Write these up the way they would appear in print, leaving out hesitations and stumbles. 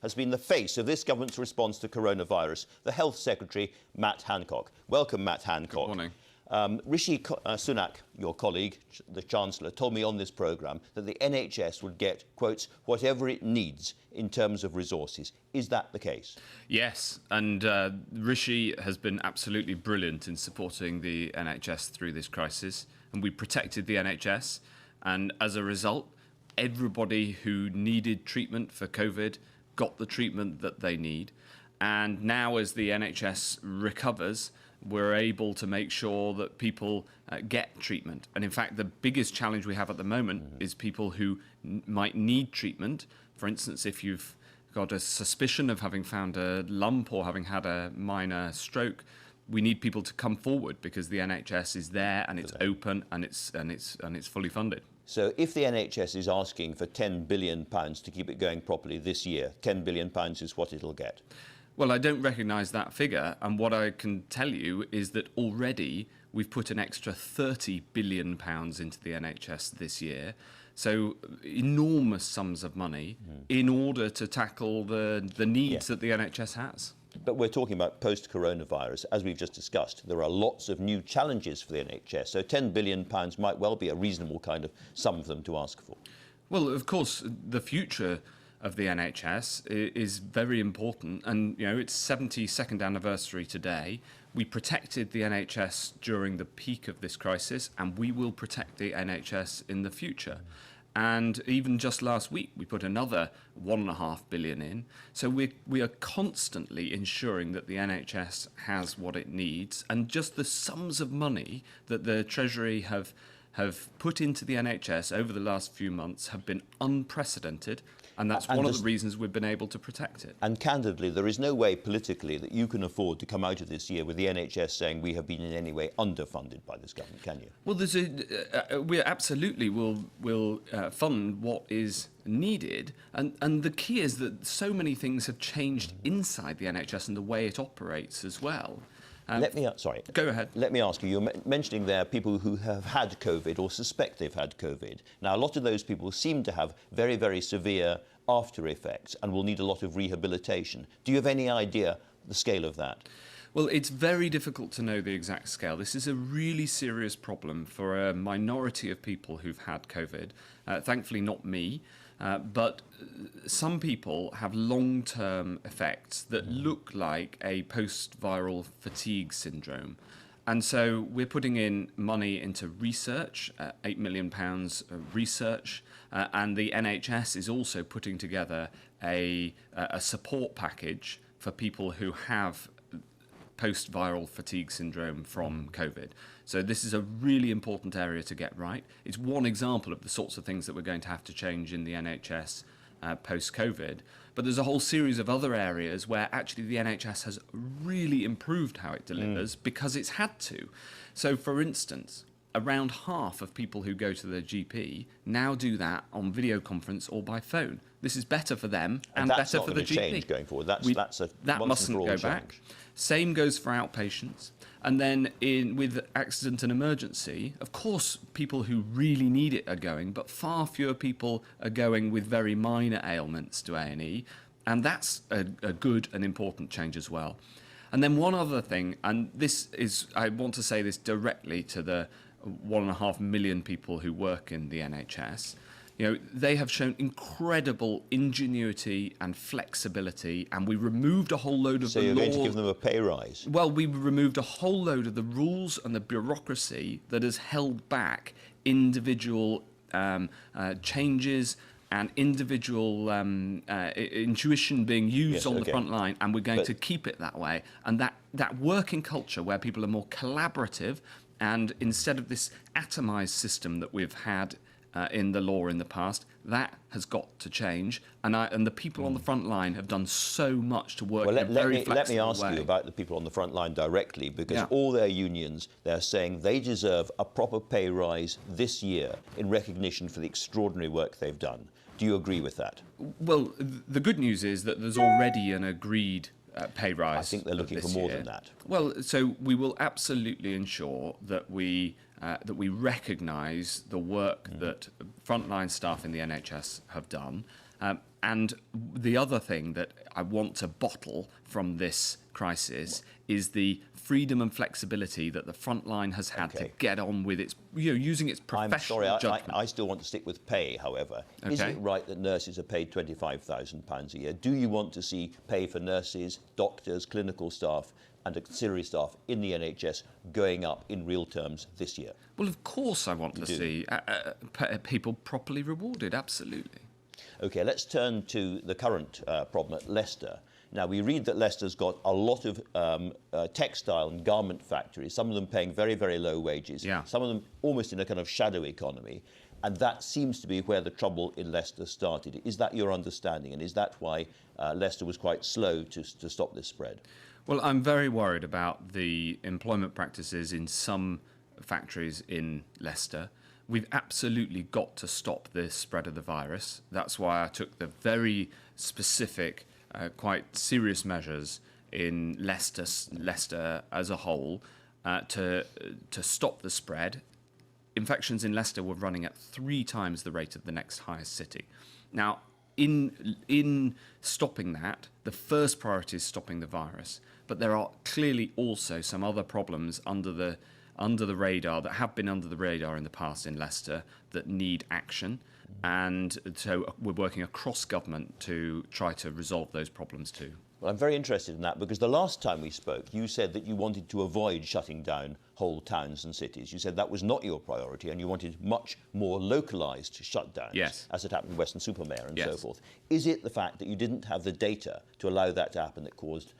has been the face of this government's response to coronavirus, the Health Secretary, Matt Hancock. Welcome, Matt Hancock. Good morning. Rishi Sunak, your colleague, the Chancellor, told me on this programme that the NHS would get, quotes, whatever it needs in terms of resources. Is that the case? Yes, and Rishi has been absolutely brilliant in supporting the NHS through this crisis, and we protected the NHS, and as a result, everybody who needed treatment for COVID got the treatment that they need. And now as the NHS recovers, we're able to make sure that people get treatment. And in fact, the biggest challenge we have at the moment is people who might need treatment. For instance, if you've got a suspicion of having found a lump or having had a minor stroke, we need people to come forward because the NHS is there and it's open and it's fully funded. So if the NHS is asking for £10 billion to keep it going properly this year, £10 billion is what it'll get? Well, I don't recognise that figure, and what I can tell you is that already we've put an extra £30 billion into the NHS this year, so enormous sums of money in order to tackle the needs that the NHS has. But we're talking about post-coronavirus. As we've just discussed, there are lots of new challenges for the NHS, so £10 billion might well be a reasonable kind of sum for them to ask for. Well, of course, the future of the NHS is very important, and you know, it's 72nd anniversary today. We protected the NHS during the peak of this crisis, and we will protect the NHS in the future. And even just last week, we put another £1.5 billion in. So we are constantly ensuring that the NHS has what it needs, and just the sums of money that the Treasury have put into the NHS over the last few months have been unprecedented. And that's one of the reasons we've been able to protect it. And candidly, there is no way politically that you can afford to come out of this year with the NHS saying we have been in any way underfunded by this government, can you? Well, we absolutely will fund what is needed. And the key is that so many things have changed inside the NHS and the way it operates as well. Go ahead. Let me ask you, you're mentioning there people who have had COVID or suspect they've had COVID. Now, a lot of those people seem to have very, very severe after effects and will need a lot of rehabilitation. Do you have any idea the scale of that? Well, it's very difficult to know the exact scale. This is a really serious problem for a minority of people who've had COVID. Thankfully, not me. But some people have long-term effects that look like a post-viral fatigue syndrome. And so we're putting in money into research, £8 million research, and the NHS is also putting together a support package for people who have post-viral fatigue syndrome from COVID. So this is a really important area to get right. It's one example of the sorts of things that we're going to have to change in the NHS post-COVID. But there's a whole series of other areas where actually the NHS has really improved how it delivers because it's had to. So for instance, around half of people who go to their GP now do that on video conference or by phone. This is better for them and better for the GP. Change going forward. That mustn't go back. Same goes for outpatients. And then with accident and emergency, of course, people who really need it are going, but far fewer people are going with very minor ailments to A&E, and that's a good and important change as well. And then one other thing, and this is, I want to say this directly to the 1.5 million people who work in the NHS. You know, they have shown incredible ingenuity and flexibility, and we removed a whole load of the law. So you're going to give them a pay rise? Well, we removed a whole load of the rules and the bureaucracy that has held back individual changes and individual intuition being used on the front line, and we're going to keep it that way. And that working culture where people are more collaborative, and instead of this atomised system that we've had in the law in the past, that has got to change, and the people on the front line have done so much to work in a very flexible way. Let me ask you about the people on the front line directly, because all their unions, they're saying they deserve a proper pay rise this year in recognition for the extraordinary work they've done. Do you agree with that? Well, the good news is that there's already an agreed pay rise. I think they're looking for more than that. Well, so we will absolutely ensure that we recognise the work that frontline staff in the NHS have done, And the other thing that I want to bottle from this crisis is the freedom and flexibility that the front line has had to get on with its, using its professional judgment. I still want to stick with pay, however. Is it right that nurses are paid £25,000 a year? Do you want to see pay for nurses, doctors, clinical staff and auxiliary staff in the NHS going up in real terms this year? Well, of course I want to see people properly rewarded, absolutely. OK, let's turn to the current problem at Leicester. Now, we read that Leicester's got a lot of textile and garment factories, some of them paying very, very low wages, some of them almost in a kind of shadow economy, and that seems to be where the trouble in Leicester started. Is that your understanding, and is that why Leicester was quite slow to stop this spread? Well, I'm very worried about the employment practices in some factories in Leicester. We've absolutely got to stop this spread of the virus. That's why I took the very specific quite serious measures in Leicester as a whole to stop the spread. Infections in Leicester were running at 3 times the rate of the next highest city. Now, in stopping that, the first priority is stopping the virus, but there are clearly also some other problems under the radar that have been under the radar in the past in Leicester that need action. And so we're working across government to try to resolve those problems too. Well, I'm very interested in that because the last time we spoke, you said that you wanted to avoid shutting down whole towns and cities. You said that was not your priority and you wanted much more localised shutdowns, as it happened in Weston-super-Mare and so forth. Is it the fact that you didn't have the data to allow that to happen that caused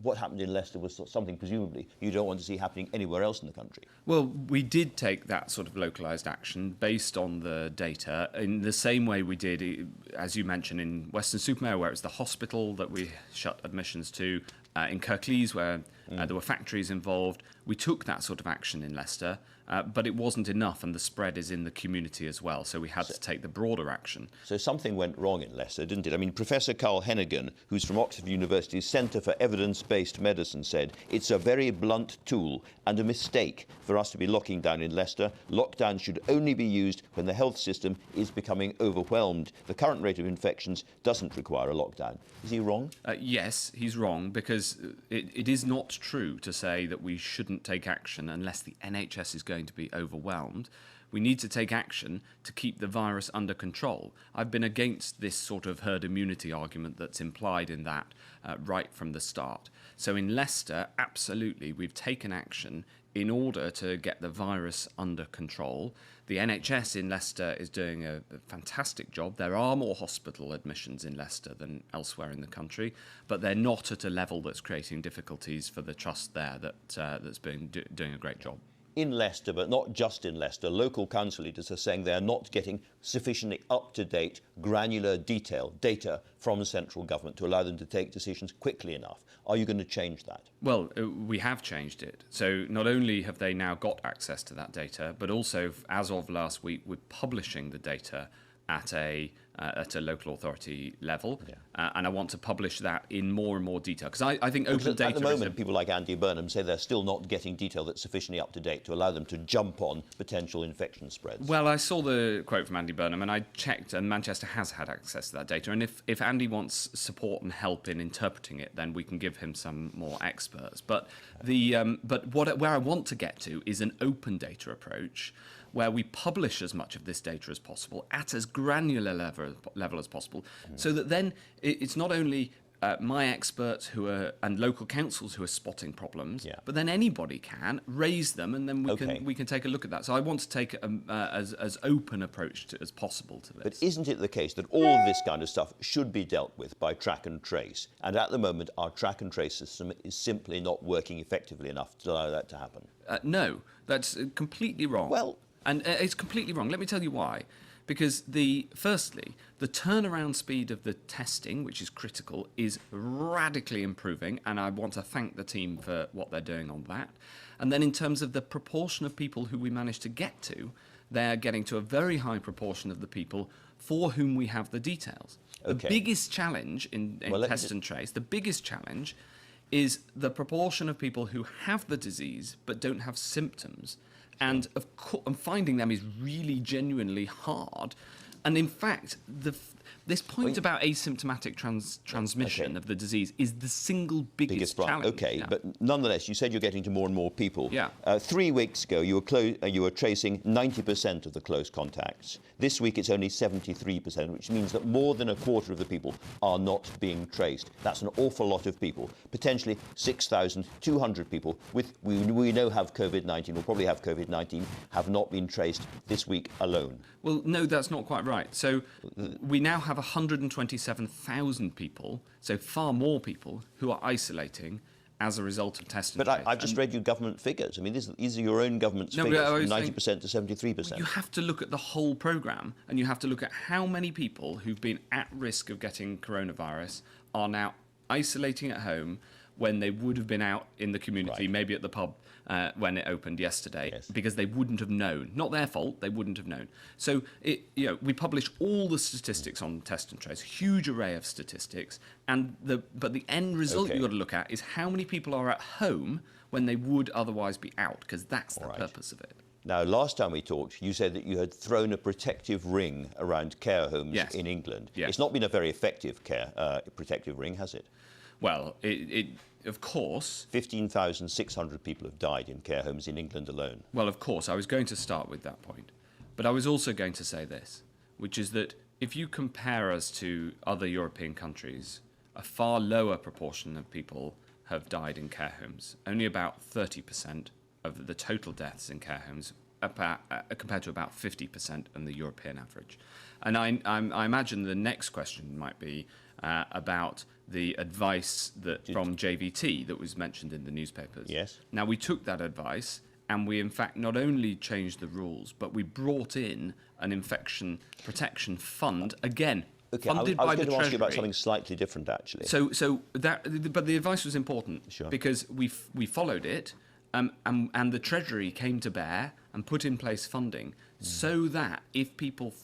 what happened in Leicester was something presumably you don't want to see happening anywhere else in the country? Well, we did take that sort of localised action based on the data in the same way we did, as you mentioned, in Weston-super-Mare, where it was the hospital that we shut admissions to, in Kirklees, where there were factories involved. We took that sort of action in Leicester, but it wasn't enough, and the spread is in the community as well, so we had to take the broader action. So something went wrong in Leicester, didn't it? I mean, Professor Carl Hennigan, who's from Oxford University's Centre for Evidence-Based Medicine, said, "It's a very blunt tool and a mistake for us to be locking down in Leicester. Lockdown should only be used when the health system is becoming overwhelmed. The current rate of infections doesn't require a lockdown." Is he wrong? Yes, he's wrong, because it is not true to say that we shouldn't take action unless the NHS is going to be overwhelmed. We need to take action to keep the virus under control. I've been against this sort of herd immunity argument that's implied in that right from the start. So in Leicester, absolutely, we've taken action in order to get the virus under control. The NHS in Leicester is doing a fantastic job. There are more hospital admissions in Leicester than elsewhere in the country, but they're not at a level that's creating difficulties for the trust there that's been doing a great job. In Leicester, but not just in Leicester, local council leaders are saying they're not getting sufficiently up-to-date, granular data from the central government to allow them to take decisions quickly enough. Are you going to change that? Well, we have changed it. So not only have they now got access to that data, but also, as of last week, we're publishing the data at a local authority level, and I want to publish that in more and more detail, because I think open data... At the moment, people like Andy Burnham say they're still not getting detail that's sufficiently up to date to allow them to jump on potential infection spreads. Well, I saw the quote from Andy Burnham, and I checked, and Manchester has had access to that data, and if Andy wants support and help in interpreting it, then we can give him some more experts. But where I want to get to is an open data approach, where we publish as much of this data as possible at as granular level as possible, so that then it's not only my experts and local councils who are spotting problems, but then anybody can raise them, and then we can take a look at that. So I want to take as open approach as possible to this. But isn't it the case that all of this kind of stuff should be dealt with by track and trace? And at the moment, our track and trace system is simply not working effectively enough to allow that to happen. No, that's completely wrong. Well, and it's completely wrong. Let me tell you why. Because firstly, the turnaround speed of the testing, which is critical, is radically improving, and I want to thank the team for what they're doing on that. And then in terms of the proportion of people who we managed to get to, they're getting to a very high proportion of the people for whom we have the details. The biggest challenge in test and trace, the biggest challenge is the proportion of people who have the disease but don't have symptoms. And finding them is really genuinely hard. And in fact, This point about asymptomatic transmission of the disease is the single biggest challenge. Okay, but nonetheless, you said you're getting to more and more people. Yeah. 3 weeks ago, you were tracing 90% of the close contacts. This week, it's only 73%, which means that more than a quarter of the people are not being traced. That's an awful lot of people. Potentially 6,200 people we know have COVID-19, or probably have COVID-19, have not been traced this week alone. Well, no, that's not quite right. So we now have 127,000 people, so far more people, who are isolating as a result of test and trace. But I've just read you government figures. I mean, these are your own government's figures, from 90% to 73%. You have to look at the whole programme, and you have to look at how many people who've been at risk of getting coronavirus are now isolating at home when they would have been out in the community, maybe at the pub when it opened yesterday, because they wouldn't have known. Not their fault, they wouldn't have known. So we publish all the statistics on test and trace, huge array of statistics, but the end result you've got to look at is how many people are at home when they would otherwise be out, because that's the purpose of it. Now, last time we talked, you said that you had thrown a protective ring around care homes in England. Yes. It's not been a very effective protective ring, has it? Well, of course... 15,600 people have died in care homes in England alone. Well, of course, I was going to start with that point. But I was also going to say this, which is that if you compare us to other European countries, a far lower proportion of people have died in care homes. Only about 30% of the total deaths in care homes, compared to about 50% in the European average. And I imagine the next question might be about the advice from JVT that was mentioned in the newspapers. Yes. Now, we took that advice and we, in fact, not only changed the rules, but we brought in an infection protection fund, again, funded by the Treasury. I was going to ask you about something slightly different, actually. But the advice was important because we followed it, and the Treasury came to bear and put in place funding so that if people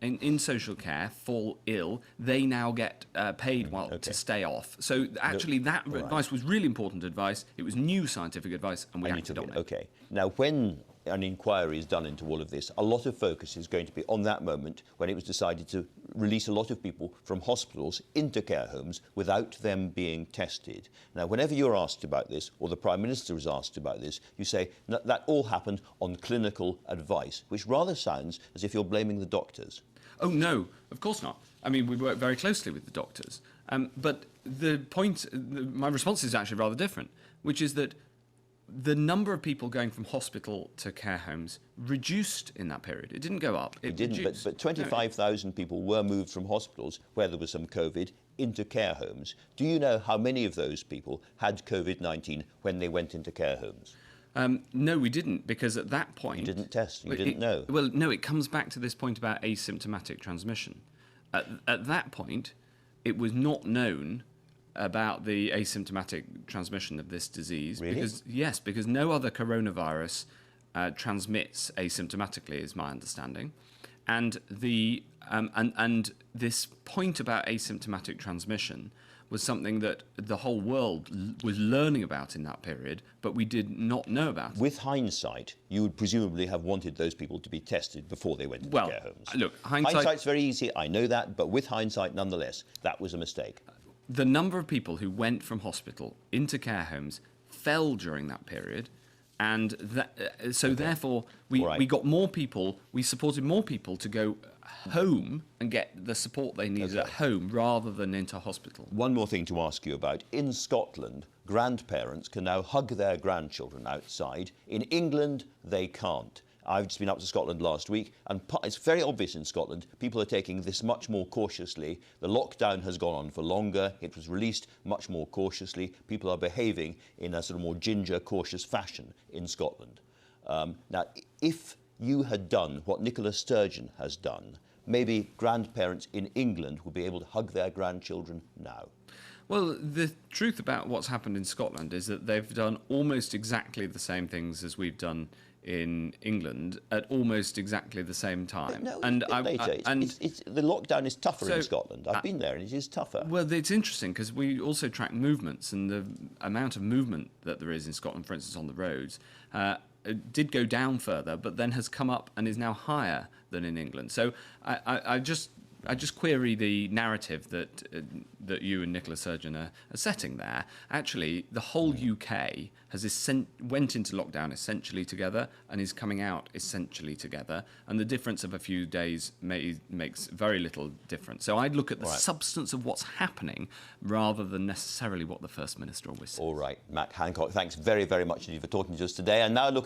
in social care fall ill, they now get paid to stay off. So actually that advice was really important advice. It was new scientific advice, and we acted on it. Okay. Now, when an inquiry is done into all of this, a lot of focus is going to be on that moment when it was decided to release a lot of people from hospitals into care homes without them being tested. Now, whenever you're asked about this, or the Prime Minister is asked about this, you say that all happened on clinical advice, which rather sounds as if you're blaming the doctors. Oh, no, of course not. I mean, we work very closely with the doctors. But the point, my response is actually rather different, which is that the number of people going from hospital to care homes reduced in that period. It didn't go up. It didn't, but 25,000 people were moved from hospitals where there was some COVID into care homes. Do you know how many of those people had COVID-19 when they went into care homes? No, we didn't, because at that point... You didn't test, you didn't know. Well, no, it comes back to this point about asymptomatic transmission. At that point, it was not known about the asymptomatic transmission of this disease. Really? Because no other coronavirus transmits asymptomatically, is my understanding. And this point about asymptomatic transmission was something that the whole world was learning about in that period, but we did not know about. With hindsight, you would presumably have wanted those people to be tested before they went into care homes. Look, hindsight's very easy, I know that, but with hindsight, nonetheless, that was a mistake. The number of people who went from hospital into care homes fell during that period, and therefore we got more people, we supported more people to go home and get the support they needed at home rather than into hospital. One more thing to ask you about. In Scotland, grandparents can now hug their grandchildren outside. In England, they can't. I've just been up to Scotland last week, and it's very obvious in Scotland, people are taking this much more cautiously. The lockdown has gone on for longer. It was released much more cautiously. People are behaving in a sort of more ginger, cautious fashion in Scotland. Now, if you had done what Nicola Sturgeon has done, maybe grandparents in England would be able to hug their grandchildren now. Well, the truth about what's happened in Scotland is that they've done almost exactly the same things as we've done in England at almost exactly the same time. No, the lockdown is tougher in Scotland. I've been there, and it is tougher. Well, it's interesting because we also track movements, and the amount of movement that there is in Scotland, for instance, on the roads, did go down further, but then has come up and is now higher than in England. So I just just query the narrative that you and Nicola Sturgeon are setting there. Actually, the whole UK went into lockdown essentially together and is coming out essentially together, and the difference of a few days makes very little difference. So I'd look at the substance of what's happening rather than necessarily what the First Minister always says. All right, Matt Hancock, thanks very, very much indeed for talking to us today. And now look